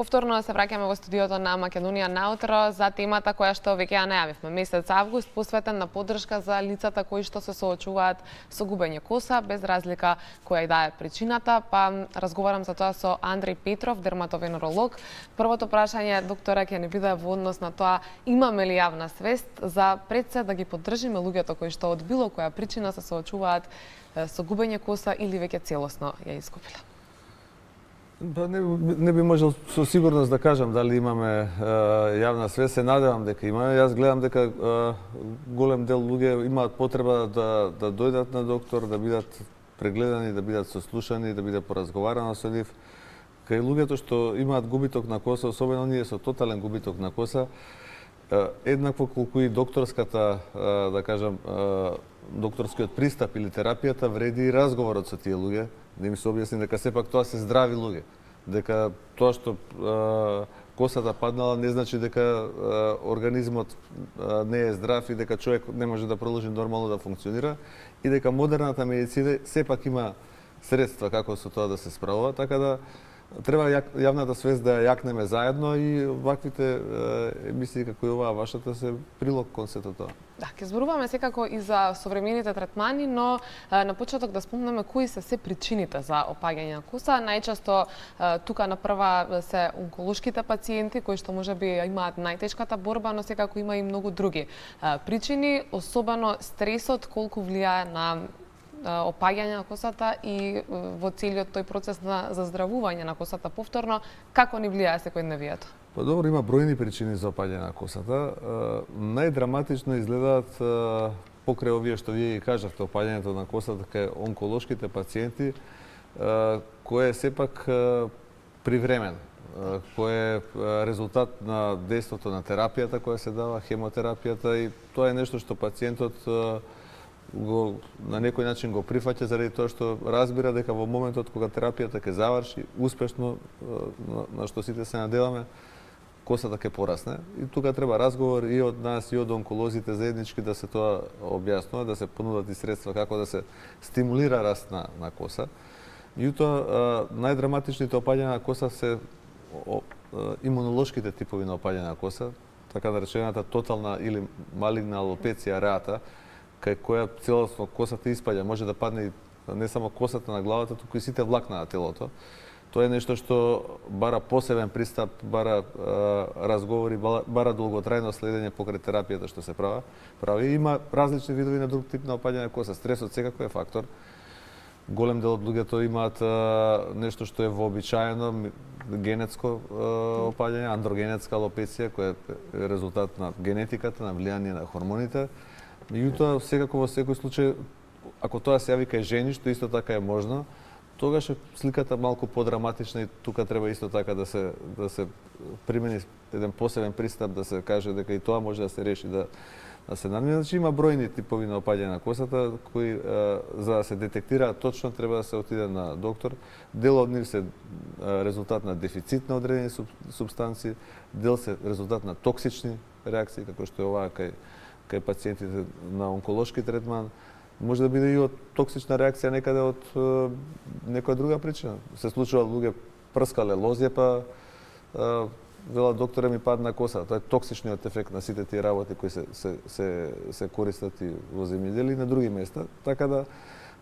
Повторно се враќаме во студиото на Македонија на утро за темата која што веќе ја најавивме. Месец август посветен на поддршка за лицата кои што се соочуваат со губење коса, без разлика која и да е причината. Па разговарам за тоа со Андреј Петров, дерматовенеролог. Првото прашање, доктора, ќе ни биде во однос на тоа имаме ли јавна свест за пред се да ги поддржиме луѓето кои што од било која причина се соочуваат со губење коса или веќе целосно ја изгубиле. Не би можел со сигурност да кажам дали имаме јавна свест. Се надевам дека имаме. Јас гледам дека голем дел луѓе имаат потреба да дојдат на доктор, да бидат прегледани, да бидат сослушани, да биде поразговарано со нив. Кај луѓето што имаат губиток на коса, особено оние со тотален губиток на коса, еднакво колку и докторската, да кажам, докторскиот пристап или терапијата, вреди и разговорот со тие луѓе, да им се објасни дека сепак тоа се здрави луѓе, дека тоа што косата паднала не значи дека организмот не е здрав и дека човек не може да продолжи нормално да функционира и дека модерната медицина сепак има средства како со тоа да се справува, така да треба јавната свест да ја јакнеме заедно и ваквите емисии како и оваа вашата се прилог кон сето тоа. Да, ќе зборуваме секако и за современите третмани, но на почеток да спомнеме кои се причините за опаѓање на коса. Најчесто тука на прва се онколошките пациенти кои што можеби имаат најтешката борба, но секако има и многу други причини, особено стресот колку влијае на опаѓање на косата и во целиот тој процес на заздравување на косата повторно, како ни влијае секојдневието? Па добро, има бројни причини за опаѓање на косата. Најдраматично изгледаат покрај овие што вие ги кажавте, опаѓањето на косата кај онколошките пациенти, кој е сепак привремен, кој е резултат на дејството на терапијата која се дава, хемотерапијата, и тоа е нешто што пациентот на некој начин го прифаќа заради тоа што разбира дека во моментот кога терапијата ќе заврши успешно, на што сите се надеваме, косата ќе порасне. И тука треба разговор и од нас и од онколозите заеднички да се тоа објаснува, да се понудат и средства како да се стимулира раст на коса. Меѓутоа, најдраматичните опаѓања на коса се имунолошките типови на опаѓање на коса, така наречената тотална или малигна алопеција реата, кај која целосно косата испаѓа, може да падне не само косата на главата, туку и сите влакна на телото. Тоа е нешто што бара посебен пристап, бара разговори, бара долготрајно следење покрај терапијата што се прави. Има различни видови на друг тип на опаѓање на коса. Стресот секако е фактор. Голем дел од луѓето имаат нешто што е вообичаено генетско опаѓање, андрогенетска алопеција, која е резултат на генетиката, на влијание на хормоните. Меѓутоа, секако во секој случај, ако тоа се јави кај жени, што исто така е можно, тогаш е сликата малку подраматична и тука треба исто така да се примени еден посебен пристап, да се каже дека и тоа може да се реши, да се надмине. Значи има бројни типови на опаѓање на косата кои за да се детектираат точно треба да се отиде на доктор. Дел од нив се резултат на дефицит на одредени супстанции, дел се резултат на токсични реакции како што е оваа кај пациентите на онколошки третман, може да биде и од токсична реакција некаде од некоја друга причина. Се случува луѓе прскале лозје, па вела докторе ми падна коса. Тоа е токсичниот ефект на сите тие работи кои се користат и во земјоделие и на други места, така да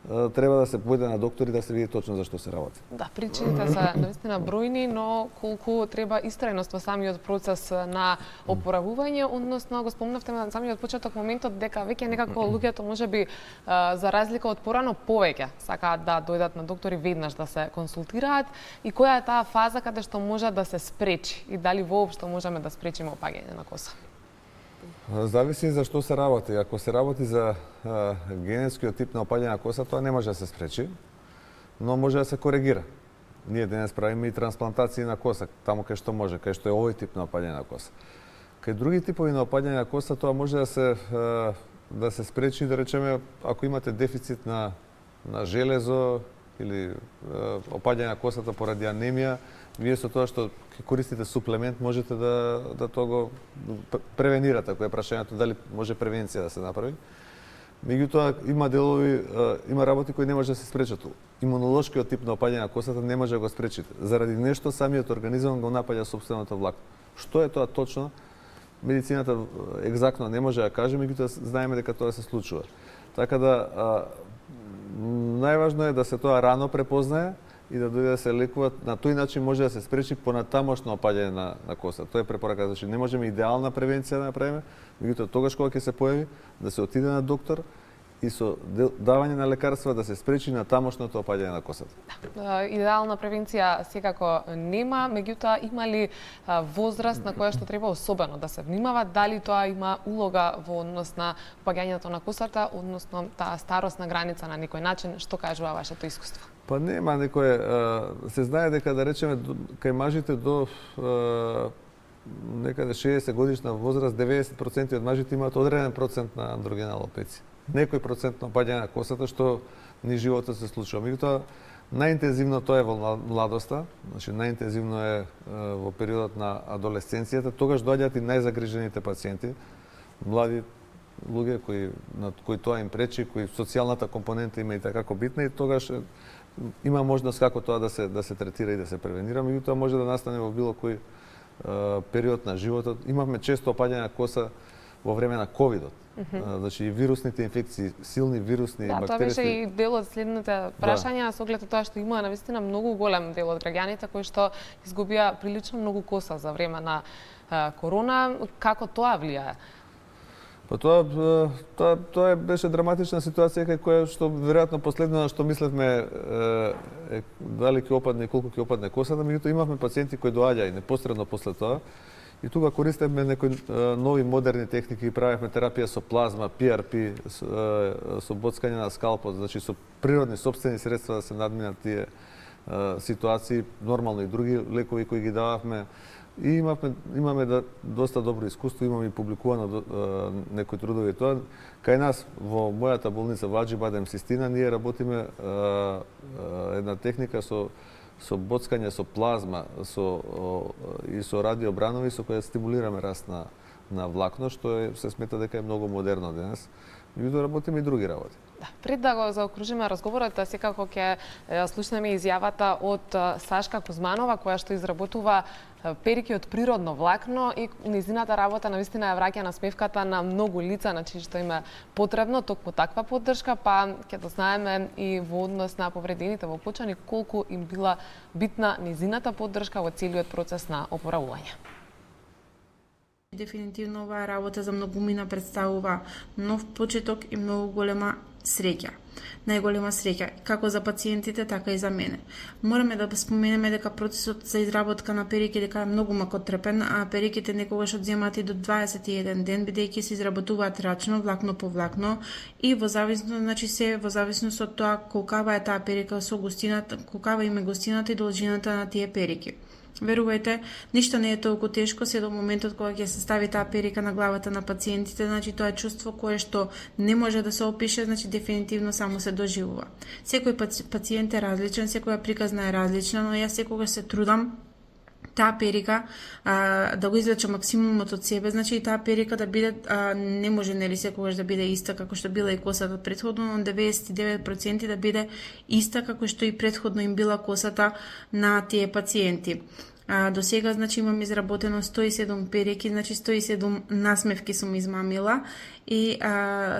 треба да се појде на доктор и да се види точно за што се работи. Да, причините се навистина бројни, но колку треба истрајност во самиот процес на опоравување, односно го спомнавте на самиот почеток моментот дека веќе некако луѓето можеби за разлика од порано повеќе сакаат да дојдат на доктори веднаш да се консултираат, и која е таа фаза каде што може да се спречи и дали воопшто можеме да спречиме опаѓање на коса? Зависи за што се работи. Ако се работи за генетскиот тип на опаѓање на коса, тоа не може да се спречи, но може да се коригира. Ние денес правиме и трансплантации на коса, таму кај што може, кај што е овој тип на опаѓање на коса. Кај други типови на опаѓање на коса, тоа може да се спречи, да речеме, ако имате дефицит на железо или опаѓање на косата поради анемија, вие со тоа што ќе користите суплемент можете да тоа го превенирате, ако е прашањето дали може превенција да се направи. Меѓутоа има делови, има работи кои не може да се спречат. Имунолошкиот тип на опаѓање на косата не може да го спречите. Заради нешто самиот организам го напаѓа сопственото влакно. Што е тоа точно? Медицината екзактно не може да каже, меѓутоа знаеме дека тоа се случува. Така да најважно е да се тоа рано препознае и да дојде да се лекува. На тој начин може да се спречи понатамошно опаѓање на коса. Тоа е препорака, значи не можеме идеална превенција да направиме, меѓутоа тогаш кога ќе се појави да се отиде на доктор и со давање на лекарства да се спречи на тамошното опаѓање на косата. Идеална превенција секако нема, меѓутоа има ли возраст на која што треба особено да се внимава, дали тоа има улога во однос на опаѓањето на косата, односно таа старосна граница на некој начин, што кажува вашето искуство? Па нема некое, се знае дека да речеме кај мажите до некаде 60 годишна возраст 90% од мажите имаат одреден процент на андрогена алопеција. Некој процент на опаѓање на косата што ни животот се случува. Меѓутоа најинтензивно тоа е во младоста, значи најинтензивно е во периодот на адолесценцијата, тогаш доаѓаат и најзагрижените пациенти, млади луѓе на кои тоа им пречи, кои социјалната компонента има и како битна и тогаш има можност како тоа да се третира и да се превенира, меѓутоа може да настане во било кој период на животот. Имавме често опаѓање на коса во време на ковидот. Значи и вирусните инфекции, силни вирусни бактериски. Тоа беше и дел од следните прашања, со оглед на тоа што има навистина многу голем дел од граѓаните кои што изгубија прилично многу коса за време на корона. Како тоа влијае? Па тоа беше драматична ситуација кај која што веројатно последно што мислевме дали ќе опадне и колку ќе опадне косата, меѓутоа имавме пациенти кои доаѓаа и непосредно после тоа. И тука користевме некои нови модерни техники, правевме терапија со плазма, PRP, со боцкање на скалпот, значи со природни сопствени средства да се надминат тие ситуации, нормално и други лекови кои ги дававме. И имаме доста добро искуство, имаме и публикувано некои трудови тоа. Кај нас во мојата болница во Аџибадем Систина ние работиме една техника со боцкање со плазма и со радиобранови со која стимулираме раст на влакно, што се смета дека е многу модерно денес. Меѓутоа работиме и други работи. Пред да го заокружиме разговорот, секако ќе слушнеме изјавата од Сашка Кузманова, која што изработува перики од природно влакно и низината работа навистина ја враќа насмевката на многу лица, значи што им е потребно токму таква поддршка, па ќе дознаеме и во однос на повредените во Кочани колку им била битна низината поддршка во целиот процес на опоравување. Дефинитивно оваа работа за многумина представува нов почеток и многу голема среќа. Најголема среќа како за пациентите, така и за мене. Мораме да споменеме дека процесот за изработка на перики дека е многу макотрпен, а периките некогаш одземаат и до 21 ден, бидејќи се изработуваат рачно, влакно по влакно и во зависност од тоа колкава е таа перика со густината, колкава им е густината и должината на тие перики. Верувајте, ништо не е толку тешко се до моментот кога ќе се стави таа перика на главата на пациентите, значи тоа е чувство кое што не може да се опише, значи дефинитивно само се доживува. Секој пациент е различен, секоја приказна е различна, но јас секогаш се трудам таа перика да го извлече максимумот од себе, значи и таа перика да биде не може нели секогаш да биде иста како што била и косата претходно, но 99% да биде иста како што и претходно им била косата на тие пациенти. До сега, значи, имам изработено 107 перики, значи 107 насмевки сум измамила и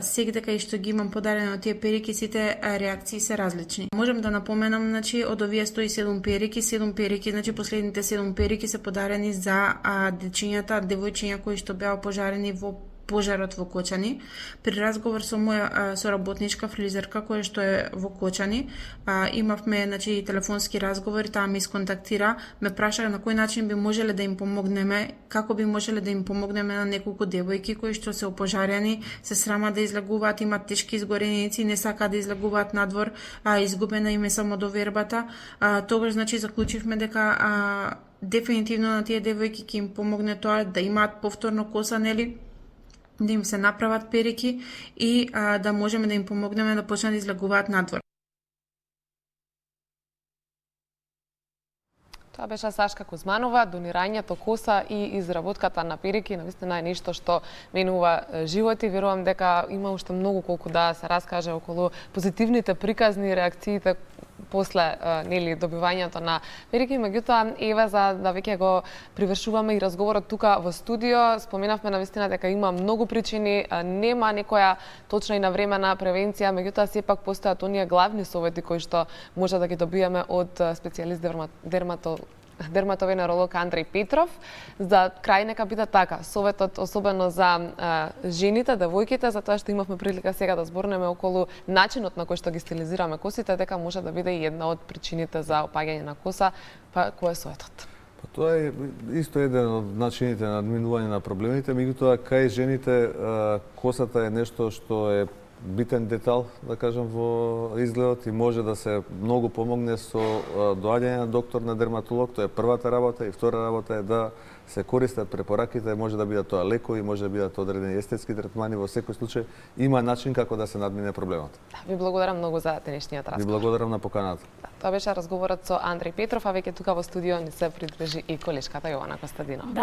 секако и што ги имам подарено од тие перики, сите реакции се различни. Можам да напоменам, значи, од овие 107 перики, 7 перики, значи последните 7 перики се подарени за девојчиња кои што беа пожарени во пожарот во Кочани. При разговор со моја соработничка фризерка која што е во Кочани, имавме значи телефонски разговор, таа ме исконтактира, ме праша на кој начин би можеле да им помогнеме, како би можеле да им помогнеме на неколку девојки кои што се опожарени, се срамат да излегуваат, имаат тешки изгореници, не сакаат да излегуваат надвор, изгубена им е самодовербата. Тогаш значи заклучивме дека дефинитивно на тие девојки ќе им помогне тоа да имаат повторно коса, нели? Да им се направат перики и да можеме да им помогнеме да почнат да излегуваат надвор. Тоа беше Сашка Кузманова, донирањето коса и изработката на перики навистина е нешто што менува животи. Верувам дека има уште многу колку да се раскаже околу позитивните приказни реакциите после нели добивањето на перики. Меѓутоа, Ева, за да веќе го привршуваме и разговорот тука во студио, споменавме навистина дека има многу причини, нема некоја точна и навремена превенција, меѓутоа сепак постојат оние главни совети кои што може да ги добиеме од специјалист дерматовенеролог Андреј Петров. За крај нека биде така, советот особено за жените, девојките, затоа што имавме прилика сега да зборнеме околу начинот на кој што ги стилизираме косите, дека може да биде и една од причините за опаѓање на коса. Па кој е советот? Па тоа е исто еден од начините на надминување на проблемите, меѓутоа кај жените косата е нешто што е битен детал, да кажем, во изгледот и може да се многу помогне со доаѓање на доктор, на дерматолог. Тоа е првата работа, и втора работа е да се користат препораките, може да бидат тоа лекови, може да бидат одредени естетски третмани, во секој случај има начин како да се надмине проблемот. Ви благодарам многу за денешниот разговор. Ви благодарам на поканата. Тоа беше разговорот со Андреј Петров, а веќе тука во студио ни се придржи и колешката Јована Костадинова.